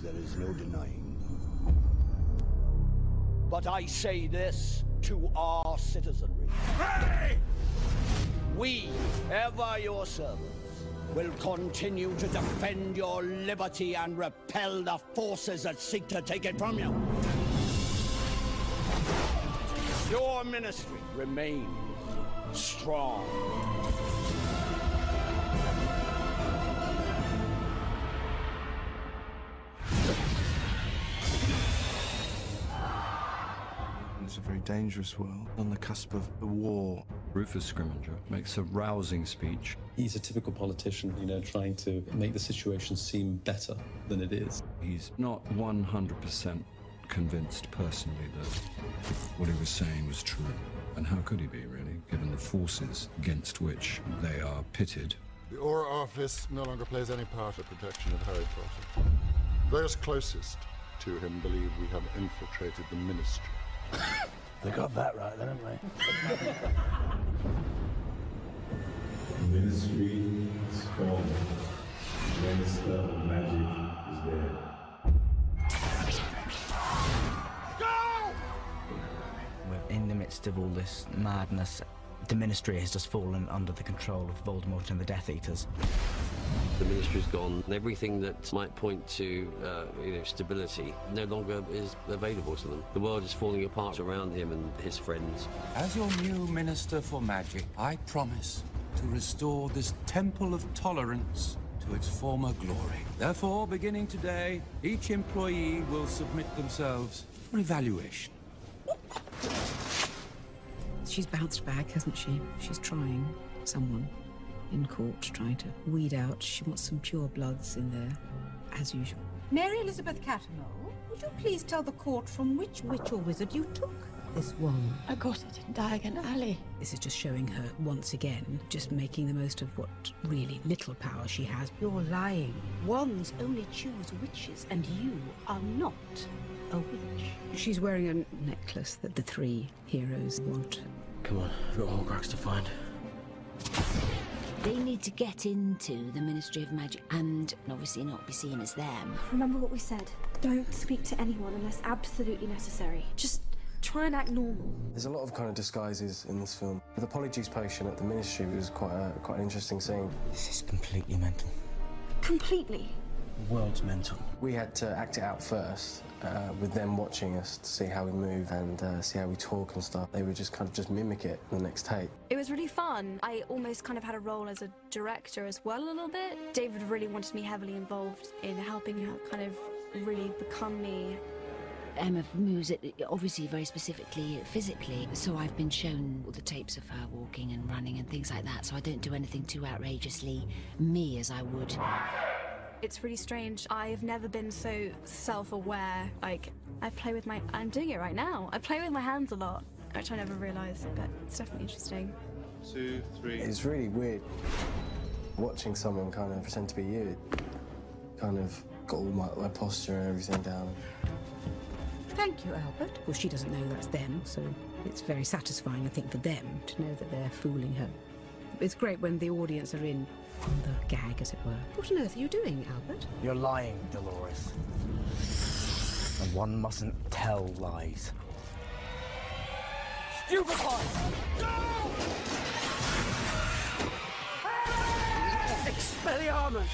things there is no denying. But I say this to our citizenry. Hey! We, ever your servants, will continue to defend your liberty and repel the forces that seek to take it from you. Your ministry remains strong. It's a very dangerous world, on the cusp of a war. Rufus Scrimgeour makes a rousing speech. He's a typical politician, trying to make the situation seem better than it is. He's not 100% convinced personally that what he was saying was true. And how could he be, really, given the forces against which they are pitted? The Aura Office no longer plays any part of protection of Harry Potter. Those closest to him believe we have infiltrated the ministry. They got that right, then, haven't they? The ministry is strong. The minister of magic is there. We're in the midst of all this madness. The ministry has just fallen under the control of Voldemort and the Death Eaters. The ministry's gone, and everything that might point to, stability no longer is available to them. The world is falling apart around him and his friends. As your new Minister for Magic, I promise to restore this temple of tolerance to its former glory. Therefore, beginning today, each employee will submit themselves for evaluation. She's bounced back, hasn't she? She's trying. Someone in court trying to weed out. She wants some pure bloods in there, as usual. Mary Elizabeth Cattermole, would you please tell the court from which witch or wizard you took this wand? I got it in Diagon Alley. This is just showing her, once again, just making the most of what really little power she has. You're lying. Wands only choose witches, and you are not a witch. She's wearing a necklace that the three heroes want. Come on, we've got Horcrux to find. They need to get into the Ministry of Magic and obviously not be seen as them. Remember what we said. Don't speak to anyone unless absolutely necessary. Just try and act normal. There's a lot of kind of disguises in this film. The polyjuice potion at the ministry was quite an interesting scene. This is completely mental. Completely. The world's mental. We had to act it out first, with them watching us to see how we move and see how we talk and stuff. They would just kind of just mimic it in the next take. It was really fun. I almost kind of had a role as a director as well a little bit. David really wanted me heavily involved in helping her kind of really become me. Emma moves it, obviously very specifically physically, so I've been shown all the tapes of her walking and running and things like that, so I don't do anything too outrageously me as I would. It's really strange. I've never been so self-aware. Like, I'm doing it right now. I play with my hands a lot, which I never realised, but it's definitely interesting. 2, 3. It's really weird watching someone kind of pretend to be you. Kind of got all my posture and everything down. Thank you, Albert. Well, she doesn't know that's them, so it's very satisfying, I think, for them to know that they're fooling her. It's great when the audience are in on the gag, as it were. What on earth are you doing, Albert? You're lying, Dolores. And one mustn't tell lies. Stupefy! Expelliarmus!